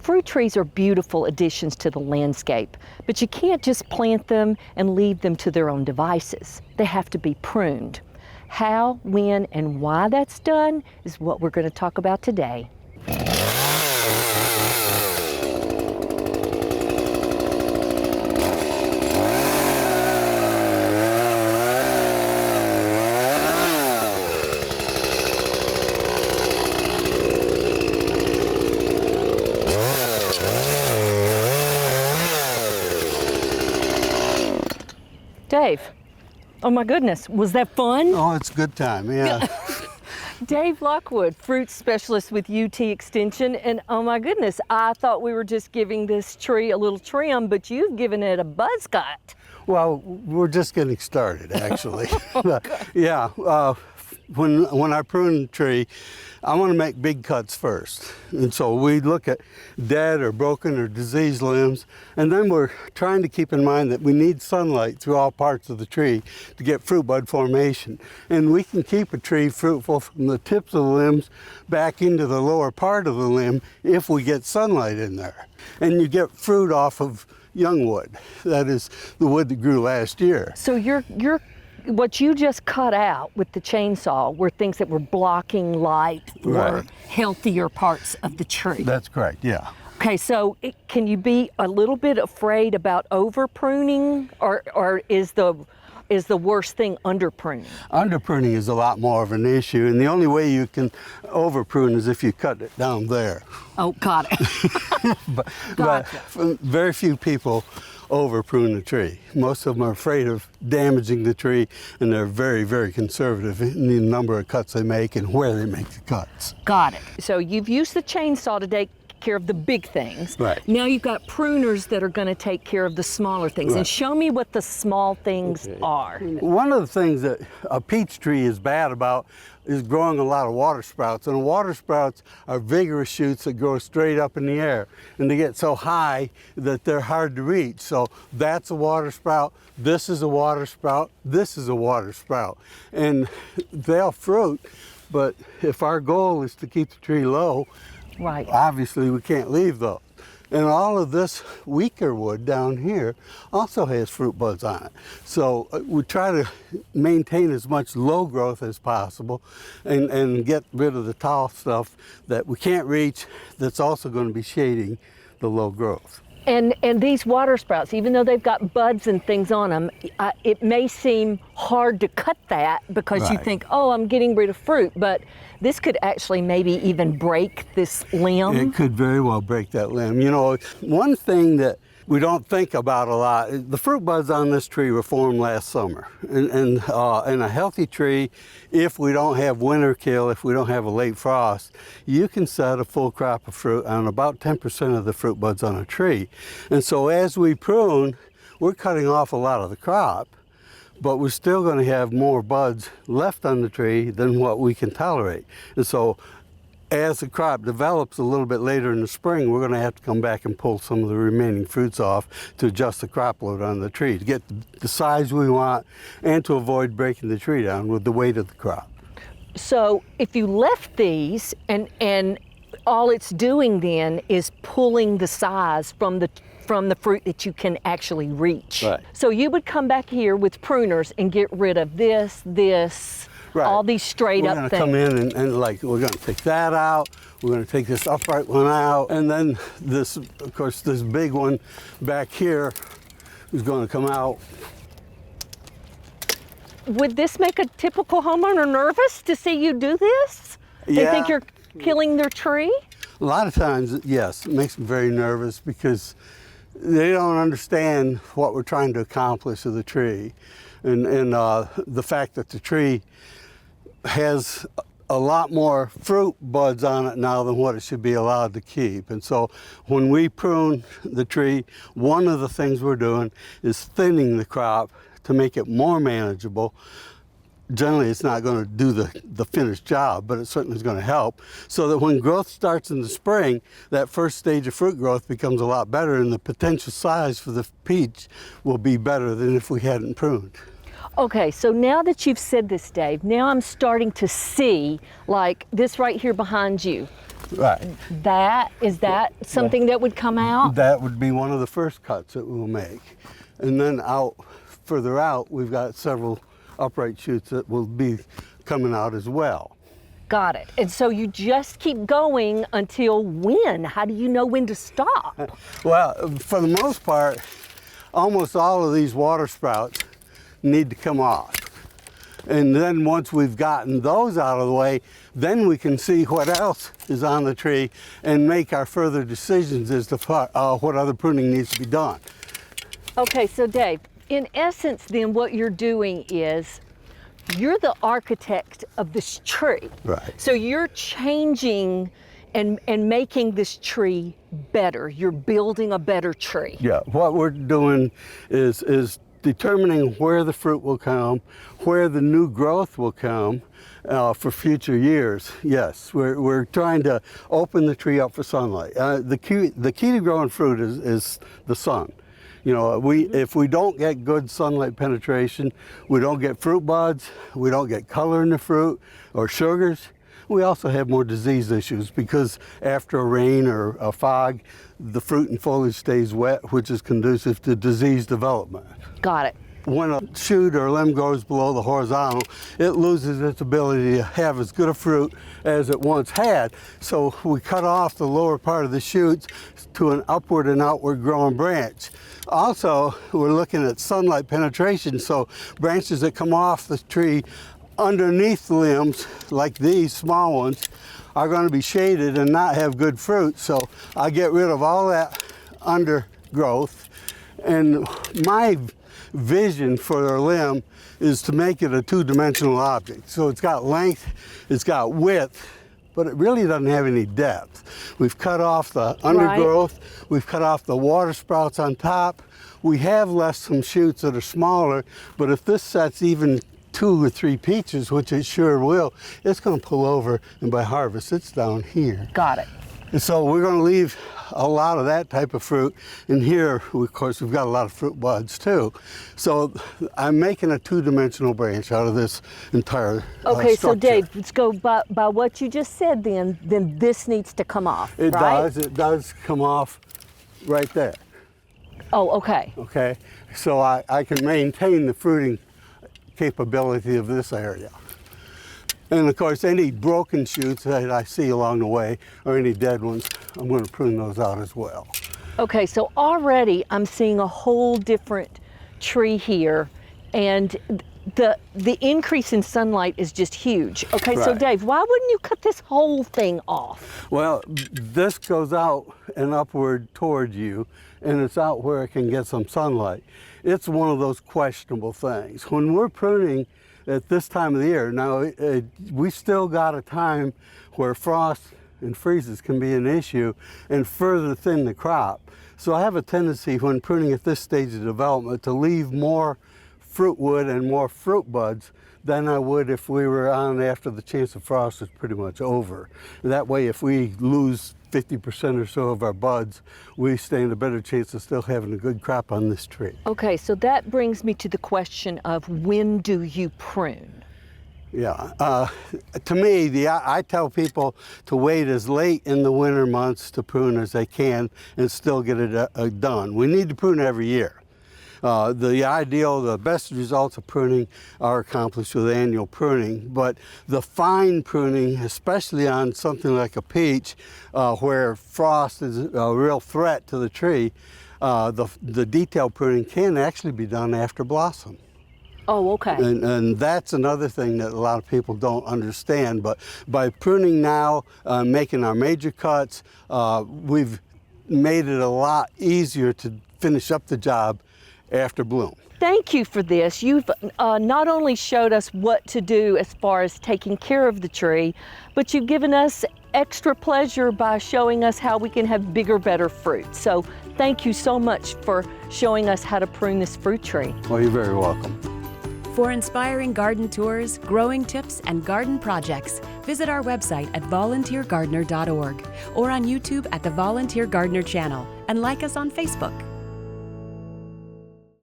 Fruit trees are beautiful additions to the landscape, but you can't just plant them and leave them to their own devices. They have to be pruned. How, when, and why that's done is what we're going to talk about today. Dave, oh my goodness, was that fun? Oh, it's a good time, yeah. Dave Lockwood, fruit specialist with UT Extension, and oh my goodness, I thought we were just giving this tree a little trim, but you've given it a buzz cut. Well, we're just getting started, actually. Yeah, when I prune a tree, I want to make big cuts first. And so we look at dead or broken or diseased limbs, and then we're trying to keep in mind that we need sunlight through all parts of the tree to get fruit bud formation. And we can keep a tree fruitful from the tips of the limbs back into the lower part of the limb if we get sunlight in there. And you get fruit off of young wood. That is the wood that grew last year. So what you just cut out with the chainsaw were things that were blocking light or healthier parts of the tree. That's correct, yeah. Okay, so can you be a little bit afraid about over pruning, or is the worst thing under pruning? Under pruning is a lot more of an issue, and the only way you can over prune is if you cut it down there. Oh, got it. but very few people over prune the tree. Most of them are afraid of damaging the tree, and they're very, very conservative in the number of cuts they make and where they make the cuts. Got it. So you've used the chainsaw to take care of the big things. Right. Now you've got pruners that are going to take care of the smaller things. Right. And show me what the small things are. One of the things that a peach tree is bad about is growing a lot of water sprouts. And water sprouts are vigorous shoots that grow straight up in the air. And they get so high that they're hard to reach. So that's a water sprout, this is a water sprout, this is a water sprout. And they'll fruit, but if our goal is to keep the tree low, right, obviously we can't leave those. And all of this weaker wood down here also has fruit buds on it. So we try to maintain as much low growth as possible and get rid of the tall stuff that we can't reach that's also going to be shading the low growth. And these water sprouts, even though they've got buds and things on them, it may seem hard to cut that because you think, oh, I'm getting rid of fruit, but this could actually maybe even break this limb. It could very well break that limb. You know, one thing that we don't think about a lot, the fruit buds on this tree were formed last summer. And a healthy tree, if we don't have winter kill, if we don't have a late frost, you can set a full crop of fruit on about 10% of the fruit buds on a tree. And so as we prune, we're cutting off a lot of the crop, but we're still going to have more buds left on the tree than what we can tolerate. And so as the crop develops a little bit later in the spring, we're going to have to come back and pull some of the remaining fruits off to adjust the crop load on the tree to get the size we want and to avoid breaking the tree down with the weight of the crop. So if you left these and all it's doing then is pulling the size from the fruit that you can actually reach. Right. So you would come back here with pruners and get rid of this, right, all these straight up things. We're going to come in and like, we're going to take that out, we're going to take this upright one out, and then this, of course, this big one back here is going to come out. Would this make a typical homeowner nervous to see you do this? They think you're killing their tree? A lot of times, yes, it makes them very nervous because they don't understand what we're trying to accomplish with the tree. And the fact that the tree has a lot more fruit buds on it now than what it should be allowed to keep. And so when we prune the tree, one of the things we're doing is thinning the crop to make it more manageable. Generally, it's not going to do the finished job, but it certainly is going to help, so that when growth starts in the spring, that first stage of fruit growth becomes a lot better, and the potential size for the peach will be better than if we hadn't pruned. Okay, so now that you've said this, Dave, now I'm starting to see, like this right here behind you. Right. Is that something that would come out? That would be one of the first cuts that we'll make. And then further out, we've got several upright shoots that will be coming out as well. Got it. And so you just keep going until when? How do you know when to stop? Well, for the most part, almost all of these water sprouts need to come off. And then once we've gotten those out of the way, then we can see what else is on the tree and make our further decisions as to what other pruning needs to be done. Okay, so Dave, in essence then what you're doing is you're the architect of this tree. Right. So you're changing and making this tree better. You're building a better tree. Yeah, what we're doing is determining where the fruit will come, where the new growth will come for future years. Yes, we're trying to open the tree up for sunlight. The key to growing fruit is the sun. You know, if we don't get good sunlight penetration, we don't get fruit buds, we don't get color in the fruit or sugars. We also have more disease issues because after a rain or a fog, the fruit and foliage stays wet, which is conducive to disease development. Got it. When a shoot or limb goes below the horizontal, it loses its ability to have as good a fruit as it once had. So we cut off the lower part of the shoots to an upward and outward growing branch. Also, we're looking at sunlight penetration, so branches that come off the tree underneath the limbs, like these small ones, are going to be shaded and not have good fruit. So I get rid of all that undergrowth. And my vision for a limb is to make it a two-dimensional object. So it's got length, it's got width, but it really doesn't have any depth. We've cut off the undergrowth, we've cut off the water sprouts on top. We have left some shoots that are smaller, but if this set's even 2 or 3 peaches, which it sure will, it's going to pull over, and by harvest, it's down here. Got it. And so we're going to leave a lot of that type of fruit. And here, of course, we've got a lot of fruit buds too. So I'm making a two-dimensional branch out of this entire Okay, structure. so Dave, let's go by what you just said then this needs to come off, It right? does. It does come off right there. Oh, okay. Okay, so I can maintain the fruiting capability of this area. And of course, any broken shoots that I see along the way, or any dead ones, I'm going to prune those out as well. Okay, so already I'm seeing a whole different tree here, and the increase in sunlight is just huge. Okay, so Right. Dave, why wouldn't you cut this whole thing off? Well, this goes out and upward toward you, and it's out where it can get some sunlight. It's one of those questionable things. When we're pruning at this time of the year, now we still got a time where frost and freezes can be an issue and further thin the crop. So I have a tendency when pruning at this stage of development to leave more fruit wood and more fruit buds than I would if we were on after the chance of frost is pretty much over. That way, if we lose 50% or so of our buds, we stand a better chance of still having a good crop on this tree. Okay, so that brings me to the question of when do you prune? Yeah, to me, I tell people to wait as late in the winter months to prune as they can and still get it done. We need to prune every year. The best results of pruning are accomplished with annual pruning, but the fine pruning, especially on something like a peach, where frost is a real threat to the tree, the detailed pruning can actually be done after blossom. Oh, okay. And that's another thing that a lot of people don't understand, but by pruning now, making our major cuts, we've made it a lot easier to finish up the job after bloom. Thank you for this. You've not only showed us what to do as far as taking care of the tree, but you've given us extra pleasure by showing us how we can have bigger, better fruit. So thank you so much for showing us how to prune this fruit tree. Well, you're very welcome. For inspiring garden tours, growing tips, and garden projects, visit our website at volunteergardener.org or on YouTube at the Volunteer Gardener channel, and like us on Facebook.